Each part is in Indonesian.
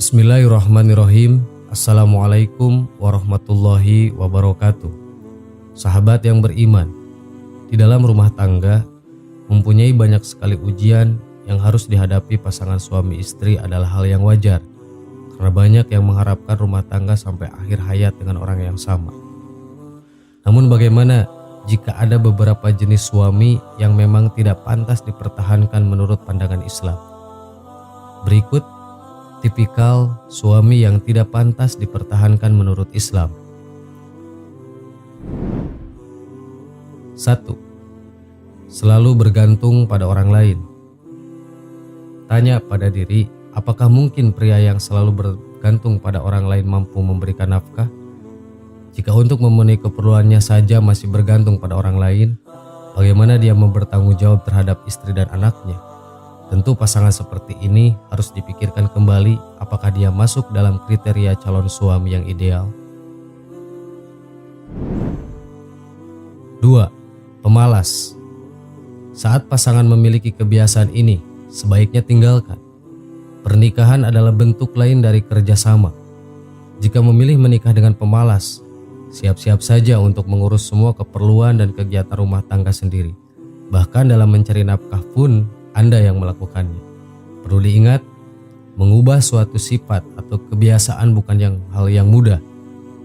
Bismillahirrahmanirrahim. Assalamualaikum warahmatullahi wabarakatuh. Sahabat yang beriman, di dalam rumah tangga mempunyai banyak sekali ujian yang harus dihadapi pasangan suami istri adalah hal yang wajar, karena banyak yang mengharapkan rumah tangga sampai akhir hayat dengan orang yang sama. Namun bagaimana jika ada beberapa jenis suami yang memang tidak pantas dipertahankan menurut pandangan Islam? Berikut tipikal suami yang tidak pantas dipertahankan menurut Islam. 1. Selalu bergantung pada orang lain. Tanya pada diri, apakah mungkin pria yang selalu bergantung pada orang lain mampu memberikan nafkah? Jika untuk memenuhi keperluannya saja masih bergantung pada orang lain, bagaimana dia mau bertanggung jawab terhadap istri dan anaknya? Tentu pasangan seperti ini harus dipikirkan kembali apakah dia masuk dalam kriteria calon suami yang ideal. 2. Pemalas. Saat pasangan memiliki kebiasaan ini, sebaiknya tinggalkan. Pernikahan adalah bentuk lain dari kerjasama. Jika memilih menikah dengan pemalas, siap-siap saja untuk mengurus semua keperluan dan kegiatan rumah tangga sendiri. Bahkan dalam mencari nafkah pun Anda yang melakukannya. Perlu diingat, mengubah suatu sifat atau kebiasaan bukan hal yang mudah.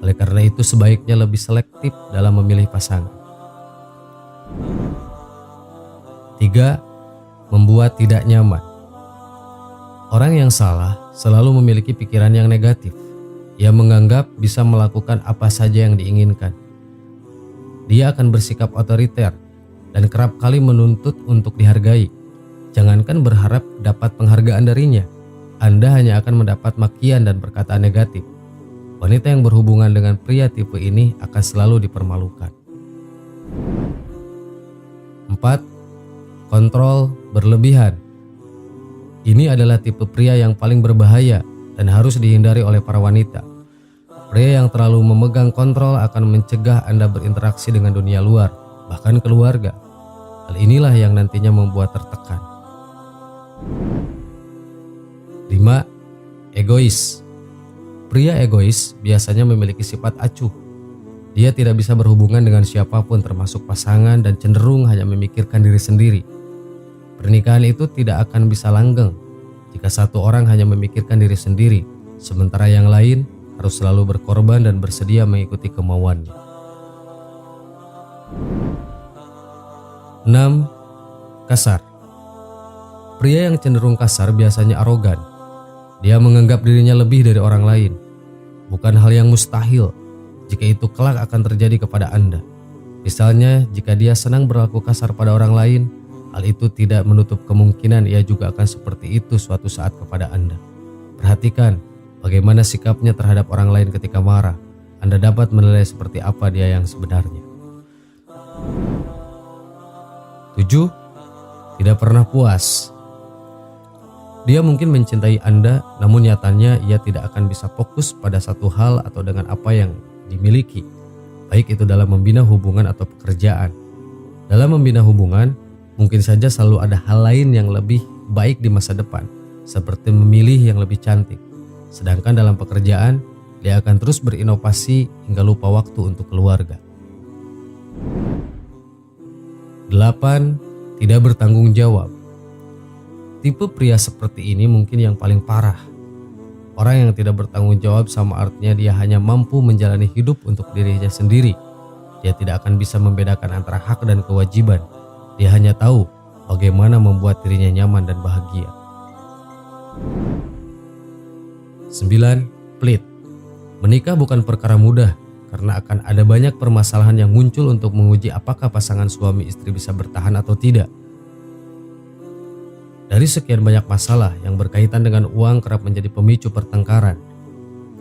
Oleh karena itu sebaiknya lebih selektif dalam memilih pasangan. 3. Membuat tidak nyaman. Orang yang salah selalu memiliki pikiran yang negatif. Ia menganggap bisa melakukan apa saja yang diinginkan. Dia akan bersikap otoriter dan kerap kali menuntut untuk dihargai. Jangankan berharap dapat penghargaan darinya, Anda hanya akan mendapat makian dan perkataan negatif. Wanita yang berhubungan dengan pria tipe ini akan selalu dipermalukan. 4. Kontrol berlebihan. Ini adalah tipe pria yang paling berbahaya dan harus dihindari oleh para wanita. Pria yang terlalu memegang kontrol akan mencegah Anda berinteraksi dengan dunia luar, bahkan keluarga. Hal inilah yang nantinya membuat tertekan. 5. Egois. Pria egois biasanya memiliki sifat acuh. Dia tidak bisa berhubungan dengan siapapun termasuk pasangan dan cenderung hanya memikirkan diri sendiri. Pernikahan itu tidak akan bisa langgeng jika satu orang hanya memikirkan diri sendiri, sementara yang lain harus selalu berkorban dan bersedia mengikuti kemauannya. 6. Kasar. Pria yang cenderung kasar biasanya arogan. Dia menganggap dirinya lebih dari orang lain. Bukan hal yang mustahil jika itu kelak akan terjadi kepada Anda. Misalnya, jika dia senang berlaku kasar pada orang lain, hal itu tidak menutup kemungkinan ia juga akan seperti itu suatu saat kepada Anda. Perhatikan bagaimana sikapnya terhadap orang lain ketika marah. Anda dapat menilai seperti apa dia yang sebenarnya. 7. Tidak pernah puas. Dia mungkin mencintai Anda, namun nyatanya ia tidak akan bisa fokus pada satu hal atau dengan apa yang dimiliki, baik itu dalam membina hubungan atau pekerjaan. Dalam membina hubungan, mungkin saja selalu ada hal lain yang lebih baik di masa depan, seperti memilih yang lebih cantik. Sedangkan dalam pekerjaan, dia akan terus berinovasi hingga lupa waktu untuk keluarga. 8. Tidak bertanggung jawab. Tipe pria seperti ini mungkin yang paling parah. Orang yang tidak bertanggung jawab sama artinya dia hanya mampu menjalani hidup untuk dirinya sendiri. Dia tidak akan bisa membedakan antara hak dan kewajiban. Dia hanya tahu bagaimana membuat dirinya nyaman dan bahagia. 9. Pelit. Menikah bukan perkara mudah karena akan ada banyak permasalahan yang muncul untuk menguji apakah pasangan suami istri bisa bertahan atau tidak. Dari sekian banyak masalah yang berkaitan dengan uang kerap menjadi pemicu pertengkaran.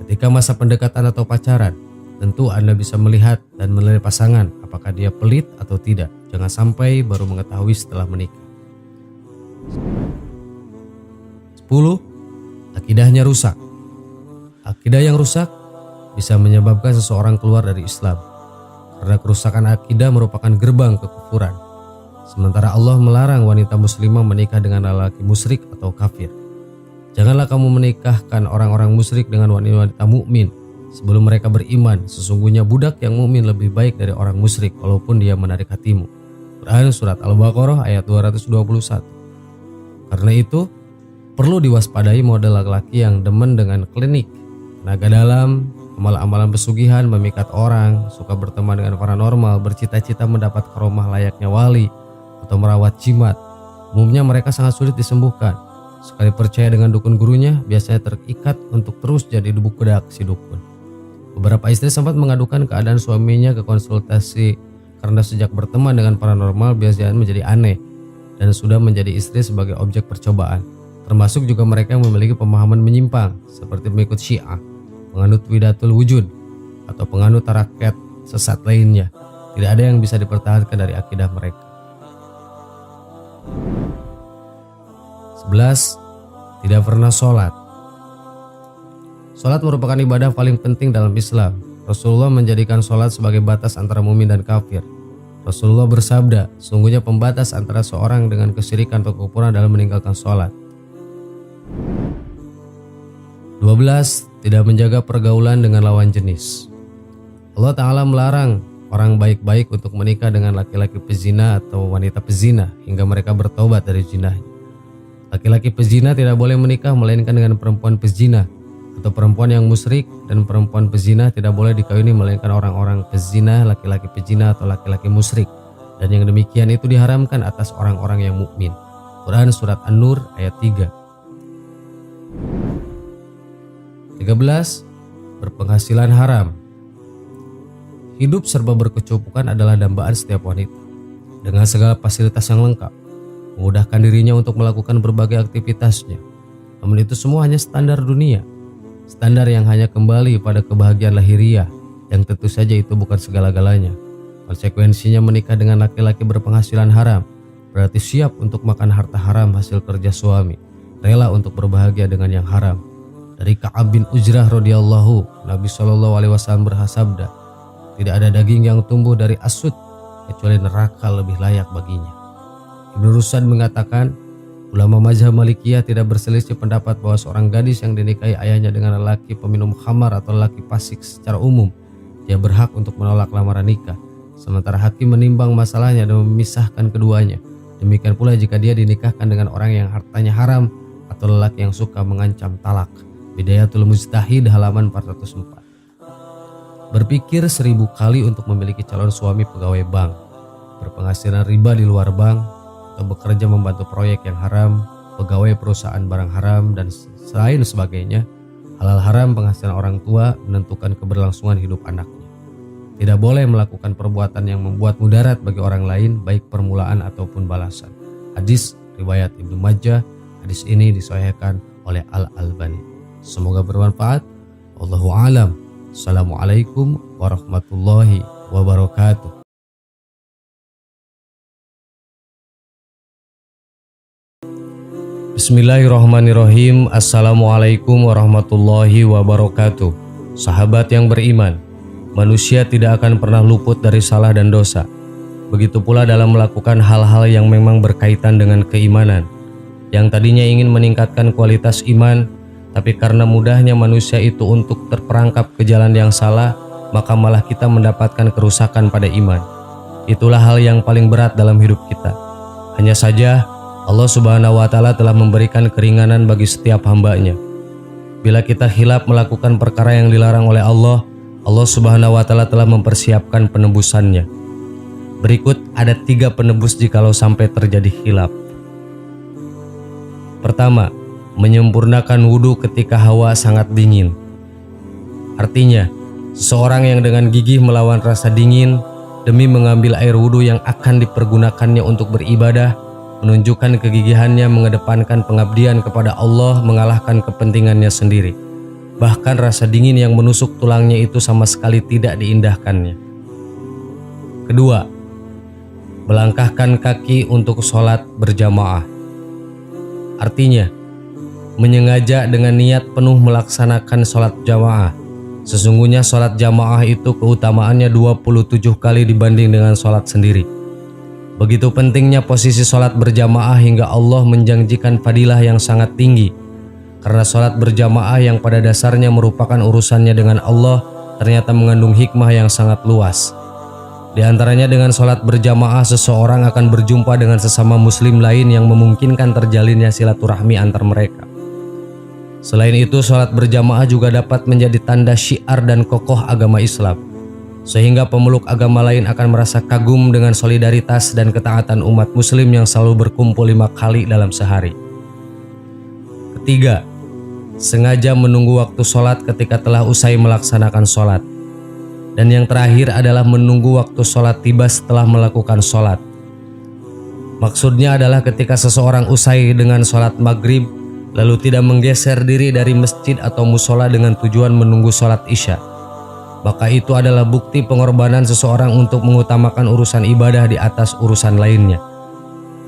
Ketika masa pendekatan atau pacaran, tentu Anda bisa melihat dan menilai pasangan apakah dia pelit atau tidak. Jangan sampai baru mengetahui setelah menikah. 10. Akidahnya rusak. Akidah yang rusak bisa menyebabkan seseorang keluar dari Islam, karena kerusakan akidah merupakan gerbang kekufuran. Sementara Allah melarang wanita muslimah menikah dengan lelaki musyrik atau kafir. Janganlah kamu menikahkan orang-orang musyrik dengan wanita-wanita mukmin sebelum mereka beriman. Sesungguhnya budak yang mukmin lebih baik dari orang musyrik walaupun dia menarik hatimu. Quran Surat Al-Baqarah ayat 221. Karena itu, perlu diwaspadai model laki-laki yang demen dengan klinik, tenaga dalam, amalan-amalan pesugihan, memikat orang, suka berteman dengan paranormal, bercita-cita mendapat karomah layaknya wali, atau merawat jimat. Umumnya mereka sangat sulit disembuhkan. Sekali percaya dengan dukun gurunya, biasanya terikat untuk terus jadi budak si dukun. Beberapa istri sempat mengadukan keadaan suaminya ke konsultasi karena sejak berteman dengan paranormal biasanya menjadi aneh dan sudah menjadi istri sebagai objek percobaan. Termasuk juga mereka yang memiliki pemahaman menyimpang seperti pengikut Syiah, penganut Widatul Wujud, atau penganut tarakat sesat lainnya. Tidak ada yang bisa dipertahankan dari akidah mereka. 11. Tidak pernah sholat. Sholat merupakan ibadah paling penting dalam Islam. Rasulullah menjadikan sholat sebagai batas antara mukmin dan kafir. Rasulullah bersabda, sungguhnya pembatas antara seorang dengan kesyirikan atau kekufuran dalam meninggalkan sholat. 12. Tidak menjaga pergaulan dengan lawan jenis. Allah Ta'ala melarang orang baik-baik untuk menikah dengan laki-laki pezina atau wanita pezina hingga mereka bertobat dari zinahnya. Laki-laki pezina tidak boleh menikah melainkan dengan perempuan pezina atau perempuan yang musyrik, dan perempuan pezina tidak boleh dikawini melainkan orang-orang pezina, laki-laki pezina atau laki-laki musyrik, dan yang demikian itu diharamkan atas orang-orang yang mukmin. Quran Surat An-Nur ayat 3. 13. Berpenghasilan haram. Hidup serba berkecukupan adalah dambaan setiap wanita. Dengan segala fasilitas yang lengkap, memudahkan dirinya untuk melakukan berbagai aktivitasnya. Namun itu semua hanya standar dunia. Standar yang hanya kembali pada kebahagiaan lahiriah, yang tentu saja itu bukan segala-galanya. Konsekuensinya menikah dengan laki-laki berpenghasilan haram berarti siap untuk makan harta haram hasil kerja suami, rela untuk berbahagia dengan yang haram. Dari Ka'ab bin Ujrah radhiyallahu, Nabi SAW bersabda, tidak ada daging yang tumbuh dari asud kecuali neraka lebih layak baginya. Ibnu Rusad mengatakan, ulama mazhab Malikiyah tidak berselisih pendapat bahwa seorang gadis yang dinikahi ayahnya dengan lelaki peminum khamar atau lelaki fasik secara umum, dia berhak untuk menolak lamaran nikah. Sementara hakim menimbang masalahnya dan memisahkan keduanya. Demikian pula jika dia dinikahkan dengan orang yang hartanya haram atau lelaki yang suka mengancam talak. Bidayatul Mujtahid halaman 404. Berpikir 1000 kali untuk memiliki calon suami pegawai bank, berpenghasilan riba di luar bank, atau bekerja membantu proyek yang haram, pegawai perusahaan barang haram, dan selain sebagainya. Halal haram penghasilan orang tua menentukan keberlangsungan hidup anaknya. Tidak boleh melakukan perbuatan yang membuat mudarat bagi orang lain, baik permulaan ataupun balasan. Hadis riwayat Ibnu Majah. Hadis ini disahihkan oleh Al-Albani. Semoga bermanfaat. Wallahu a'lam. Assalamualaikum warahmatullahi wabarakatuh. Bismillahirrahmanirrahim. Assalamualaikum warahmatullahi wabarakatuh. Sahabat yang beriman, manusia tidak akan pernah luput dari salah dan dosa. Begitu pula dalam melakukan hal-hal yang memang berkaitan dengan keimanan, yang tadinya ingin meningkatkan kualitas iman, tapi karena mudahnya manusia itu untuk terperangkap ke jalan yang salah, maka malah kita mendapatkan kerusakan pada iman. Itulah hal yang paling berat dalam hidup kita. Hanya saja Allah Subhanahu wa Ta'ala telah memberikan keringanan bagi setiap hambanya. Bila kita khilaf melakukan perkara yang dilarang oleh Allah, Allah Subhanahu wa Ta'ala telah mempersiapkan penebusannya. Berikut ada 3 penebus jikalau sampai terjadi khilaf. Pertama, menyempurnakan wudhu ketika hawa sangat dingin. Artinya, seseorang yang dengan gigih melawan rasa dingin demi mengambil air wudhu yang akan dipergunakannya untuk beribadah, menunjukkan kegigihannya mengedepankan pengabdian kepada Allah mengalahkan kepentingannya sendiri. Bahkan rasa dingin yang menusuk tulangnya itu sama sekali tidak diindahkannya. Kedua, melangkahkan kaki untuk sholat berjamaah. Artinya, menyengaja dengan niat penuh melaksanakan sholat jamaah. Sesungguhnya sholat jamaah itu keutamaannya 27 kali dibanding dengan sholat sendiri. Begitu pentingnya posisi sholat berjamaah hingga Allah menjanjikan fadilah yang sangat tinggi. Karena sholat berjamaah yang pada dasarnya merupakan urusannya dengan Allah ternyata mengandung hikmah yang sangat luas. Di antaranya dengan sholat berjamaah seseorang akan berjumpa dengan sesama muslim lain yang memungkinkan terjalinnya silaturahmi antar mereka. Selain itu, sholat berjamaah juga dapat menjadi tanda syiar dan kokoh agama Islam, sehingga pemeluk agama lain akan merasa kagum dengan solidaritas dan ketaatan umat muslim yang selalu berkumpul 5 kali dalam sehari. Ketiga, sengaja menunggu waktu sholat ketika telah usai melaksanakan sholat. Dan yang terakhir adalah menunggu waktu sholat tiba setelah melakukan sholat. Maksudnya adalah ketika seseorang usai dengan sholat maghrib, lalu tidak menggeser diri dari masjid atau musola dengan tujuan menunggu sholat isya, maka itu adalah bukti pengorbanan seseorang untuk mengutamakan urusan ibadah di atas urusan lainnya.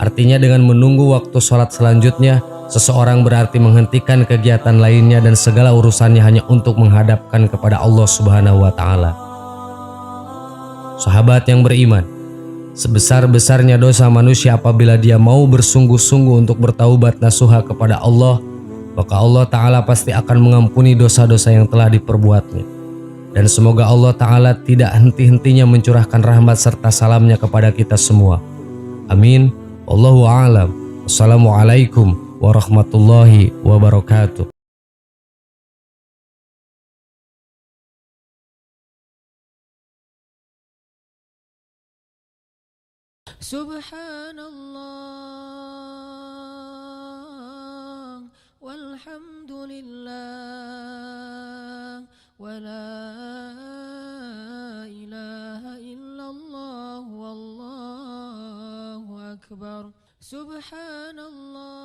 Artinya dengan menunggu waktu sholat selanjutnya, seseorang berarti menghentikan kegiatan lainnya dan segala urusannya hanya untuk menghadapkan kepada Allah Subhanahu wa Ta'ala. Sahabat yang beriman, sebesar-besarnya dosa manusia apabila dia mau bersungguh-sungguh untuk bertaubat nasuha kepada Allah, maka Allah Ta'ala pasti akan mengampuni dosa-dosa yang telah diperbuatnya. Dan semoga Allah Ta'ala tidak henti-hentinya mencurahkan rahmat serta salamnya kepada kita semua. Amin. Wallahu a'lam. Wassalamualaikum warahmatullahi wabarakatuh. Subhanallah walhamdulillah wala ilaha illallah wallahu akbar. Subhanallah.